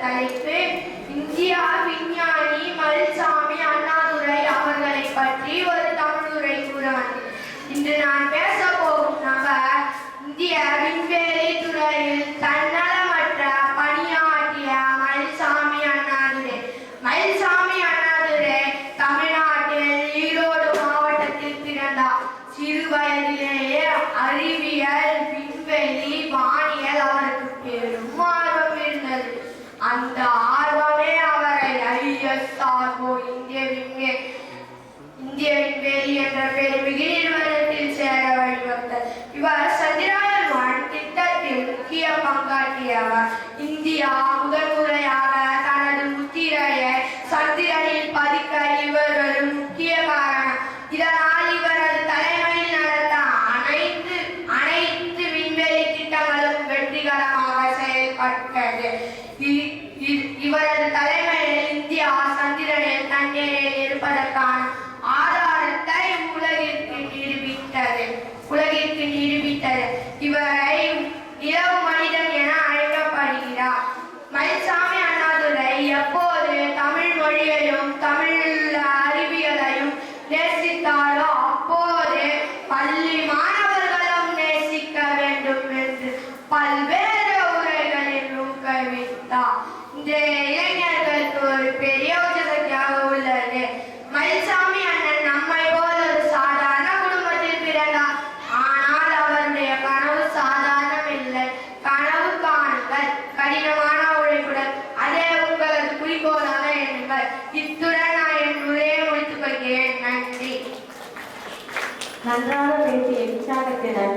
தலைப்பு இந்தியா விஞ்ஞானி மயில்சாமி அண்ணாதுரை அவர்களை பற்றி ஒரு தமிழுரை கூறுவது. இன்று நான் பேச போகும் நபர் இந்திய விண்வெளி துறையில் தன்னலமற்ற பணியாற்றிய மயில்சாமி அண்ணாதுரை. மயில்சாமி அண்ணாதுரை தமிழ்நாட்டில் ஈரோடு மாவட்டத்தில் பிறந்தார். சிறு வயதிலேயே அறிவியல், விண்வெளி, வானியல் அவருக்கு பெரும் ஆர்வம் இருந்தது. அந்த ஆர்வமே அவரை ISRO இந்திய விண்வெளி என்ற பெருமிகு நிறுவனத்தில் சேர வழிவகுத்தார். இவர் சந்திராயன் 1 திட்டத்தில் முக்கிய பங்காற்றியவர். இந்தியா முதன்முறையாக தனது முத்திரையை சந்திரனில் பதிக்க இவர் ஒரு முக்கிய காரணம். இதனால் இவரது தலைமையில் நடந்த அனைத்து விண்வெளி திட்டங்களும் வெற்றிகரமாக செயல்பட்டது. இவரது தலைமையில் இந்தியா சந்திரனில் தண்ணீரில் இருப்பதற்கான ஆதாரத்தை உலகிற்கு நிரூபித்தது. இவரை நிலவு மனிதன் என அழைக்கப்படுகிறார். மயில்சாமி அண்ணாதுரை எப்போது தமிழ் மொழியையும் தமிழ் அறிவியலையும் நேசித்தாரோ அப்போது பள்ளி மாணவர்களும் நேசிக்க வேண்டும் என்று பல்வேறு உரைகளில் ஊக்குவித்தார். இந்த இளைஞர்களுக்கு ஒரு பெரிய உதவியாக உள்ளது. மயில்சாமி அண்ணன் நம்மை போல ஒரு சாதாரண குடும்பத்தில் பிறந்தார். ஆனால் அவருடைய கனவு சாதாரணம் இல்லை. கனவு காணுங்கள், கடினமான உழைப்புடன் அதே உங்களது குறிக்கோளாக எண்ணுங்கள். இத்துடன் நான் என் உரையை முடித்துக் கொள்கிறேன். நன்றி. நன்றாக பேசிய உற்சாகத்தை நன்றி.